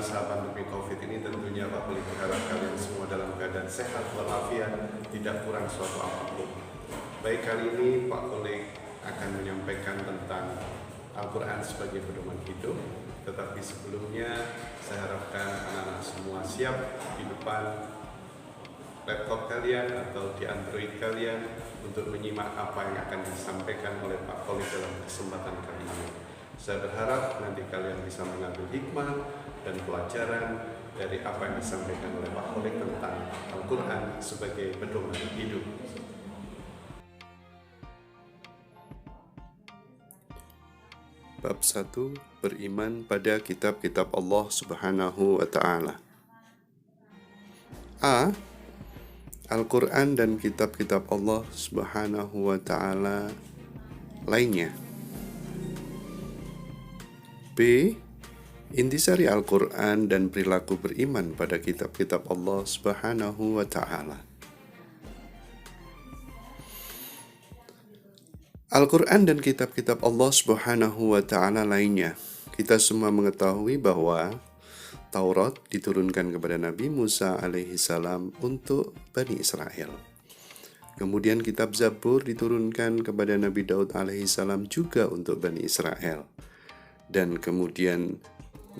masa pandemi COVID ini tentunya Pak Koli berharap kalian semua dalam keadaan sehat walafiat, tidak kurang suatu apapun. Baik, kali ini Pak Koli akan menyampaikan tentang Al-Quran sebagai pedoman hidup. Tetapi sebelumnya saya harapkan anak-anak semua siap di depan laptop kalian atau di Android kalian untuk menyimak apa yang akan disampaikan oleh Pak Koli dalam kesempatan kali ini. Saya berharap nanti kalian bisa mengambil hikmah dan pelajaran dari apa yang disampaikan oleh Pak Koli tentang Al-Quran sebagai pedoman hidup. Bab 1. Beriman pada kitab-kitab Allah Subhanahu wa Ta'ala. A. Al-Quran dan kitab-kitab Allah Subhanahu wa Ta'ala lainnya. B. Intisari Al-Quran dan perilaku beriman pada kitab-kitab Allah Subhanahu wa Ta'ala. Al-Quran dan kitab-kitab Allah Subhanahu wa Ta'ala lainnya. Kita semua mengetahui bahwa Taurat diturunkan kepada Nabi Musa alaihi salam untuk Bani Israel. Kemudian kitab Zabur diturunkan kepada Nabi Daud alaihi salam juga untuk Bani Israel. Dan kemudian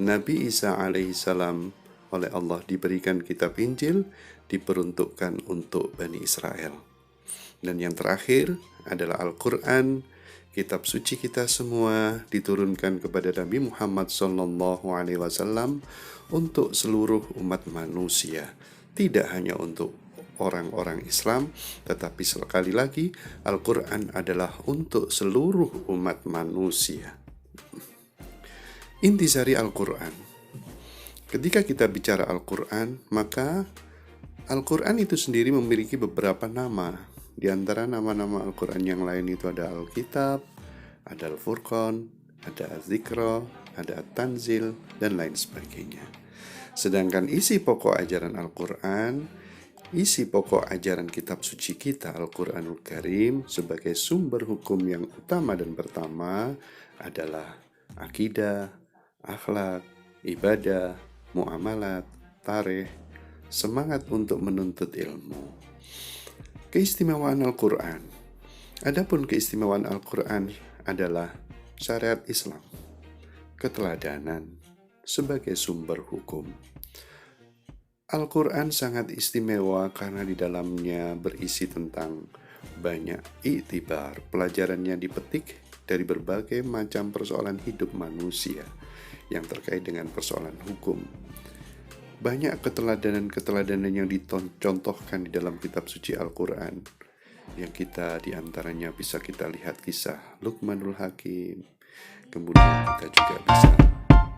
Nabi Isa alaihi salam oleh Allah diberikan kitab Injil diperuntukkan untuk Bani Israel. Dan yang terakhir adalah Al-Quran, kitab suci kita semua, diturunkan kepada Nabi Muhammad SAW untuk seluruh umat manusia. Tidak hanya untuk orang-orang Islam, tetapi sekali lagi Al-Quran adalah untuk seluruh umat manusia. Intisari Al-Quran. Ketika kita bicara Al-Quran, maka Al-Quran itu sendiri memiliki beberapa nama. Di antara nama-nama Al-Quran yang lain itu ada Al-Kitab, ada Al-Furqan, ada Az-Zikra, ada At-Tanzil, dan lain sebagainya. Sedangkan isi pokok ajaran Al-Quran, isi pokok ajaran kitab suci kita Al-Quranul Karim sebagai sumber hukum yang utama dan pertama adalah akidah, akhlak, ibadah, muamalat, tarikh, semangat untuk menuntut ilmu. Keistimewaan Al-Quran. Adapun keistimewaan Al-Quran adalah syariat Islam, keteladanan sebagai sumber hukum. Al-Quran sangat istimewa karena di dalamnya berisi tentang banyak iktibar, pelajarannya dipetik dari berbagai macam persoalan hidup manusia yang terkait dengan persoalan hukum. Banyak keteladanan-keteladanan yang dicontohkan di dalam kitab suci Al-Quran, yang kita diantaranya bisa kita lihat kisah Luqmanul Hakim, kemudian kita juga bisa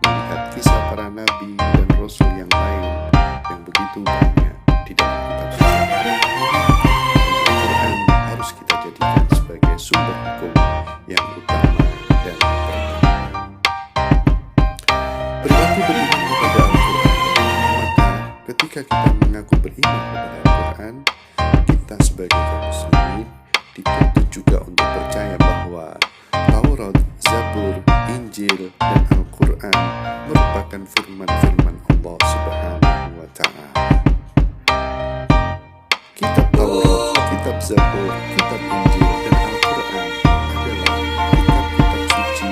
melihat kisah para nabi dan rasul yang lain yang begitu banyak di dalam kitab suci Al-Quran. Harus kita jadikan sebagai sumber hukum yang utama dan pertama. Perilaku beriman kepada Al-Quran. Ketika kita mengaku beriman kepada Al-Quran, kita sebagai kaum muslimin dituntut juga untuk percaya bahwa Taurat, Zabur, Injil, dan Al-Quran merupakan firman-firman Allah Subhanahu wa Ta'ala. Kitab Taurat, kitab Zabur, kitab Injil, dan Al-Quran adalah kitab-kitab suci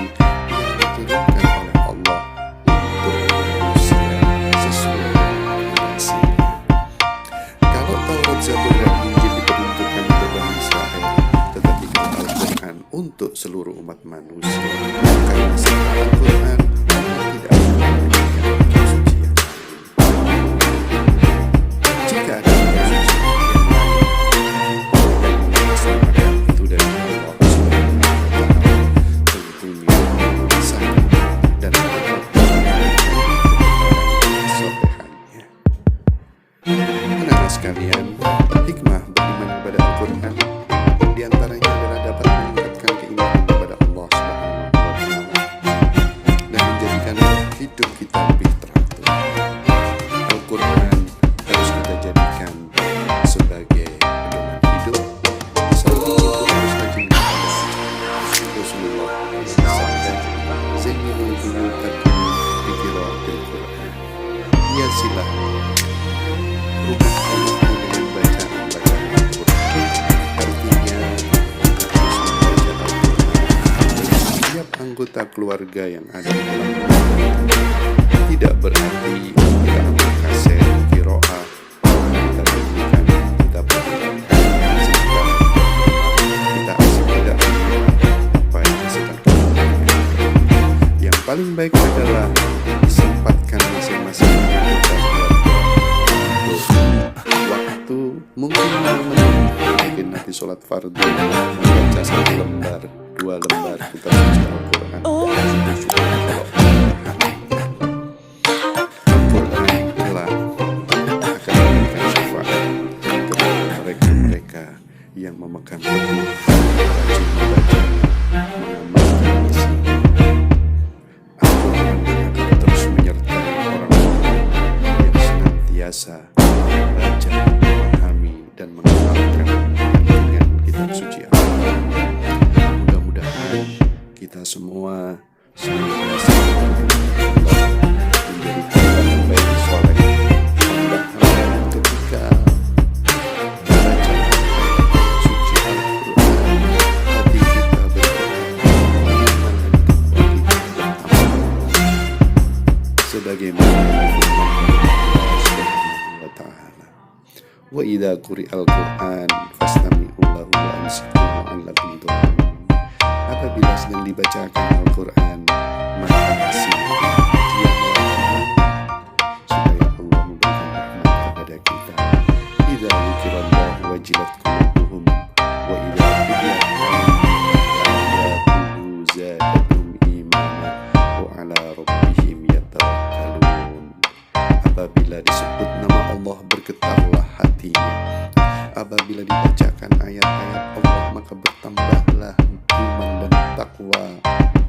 yang diturunkan oleh Allah untuk manusia sesuai dengan sini. Kalau Taurat, Zabur, dan Injil diperuntukkan untuk Bani Israel, tetapi kalau Al-Quran untuk seluruh umat manusia, karena setelah Al-Quran Allah tidak akan memberikan kitab suci yang lain. Jika ada kitab suci yang lain yang melaksanakan itu dari Allah Subhanahu wa Ta'ala, tentunya sah dan dapat kesolehannya. Anak-anak sekalian, hikmah beriman kepada Al-Quran di antaranya adalah dapat meningkatkan keimanan kepada Allah Subhanahu wa Ta'ala dan menjadikan hidup kita lebih teratur. Al-Quran harus kita jadikan sebagai pedoman hidup. Saat itu harus rajin kepada Rasulullah SAW. Zainul Qulub bi qiraatil Quran. rumah penuh dengan bacaan-bacaan Al-Quran. Artinya, kita harus membaca Al-Quran bagi setiap anggota keluarga yang ada di dalam rumah. Tidak berarti kita ambil kaset, qiraah, kita bagikan, kita bagikan, sehingga kita asik tidak apa yang sedang kita lakukan. Yang paling baik adalah sempatkan masing-masing anggota keluarga waktu mungkin 5 menit, mungkin nanti sholat fardu membaca 1 lembar, 2 lembar kita baca Al-Quran. Syukur-syukur kalau Al-Quran kelak akan memberikan syafaat kepada mereka-mereka yang memegang teguh, rajin membaca, mengamalkan isinya. Al-Quran akan terus menyertai orang-orang yang senantiasa membaca, memahami, dan mengamalkan dengan kitab suci Al-Quran. Mudah-mudahan kita semua senantiasa menjadi hamba yang baik soleh, hamba-hamba yang ketika membaca suci Al-Quran hati kita beriman dan takwa kita beramal sebagaimana firman Allah Subhanahu wa ta'ala, wa idza quri'al Qur'an fastami'u lahu wa ansitu la'allakum turhamun. Apabila sedang dibacakan Al-Quran, maka diamlah supaya Allah memberikan rahmat kepada kita. Idza dzukirallahu wajilat qulubuhum wa idza tuliyat ayatuhu zadatuhum imana wa ala rabbihim yatawakkalun. Apabila disebut nama Allah, bergetarlah hatinya. Apabila dibacakan ayat-ayat Allah, maka bertambahlah iman dan takwa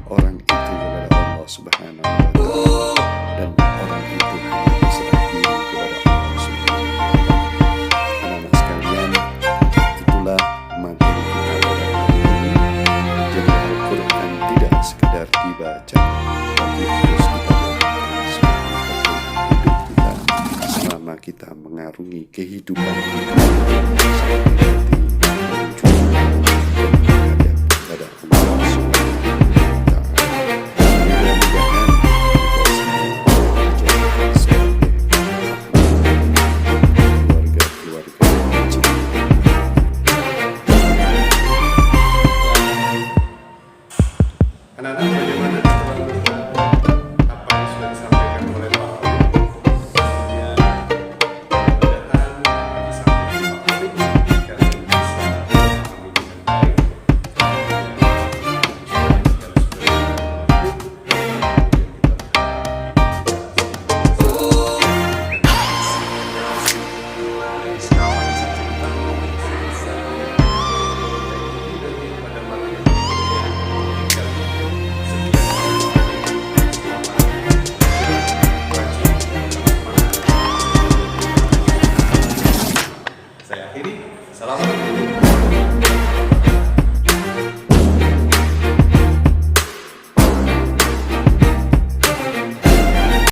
orang itu kepada Allah Subhanahu wa ta'ala, dan orang itu hanya berserah diri kepada Allah Subhanahu wa ta'ala. Anak-anak sekalian, itulah materi kita pada hari ini. Jadi Al-Quran tidak sekedar dibaca, tapi harus kita lakukan selama hidup kita, selama kita mengarungi kehidupan kita.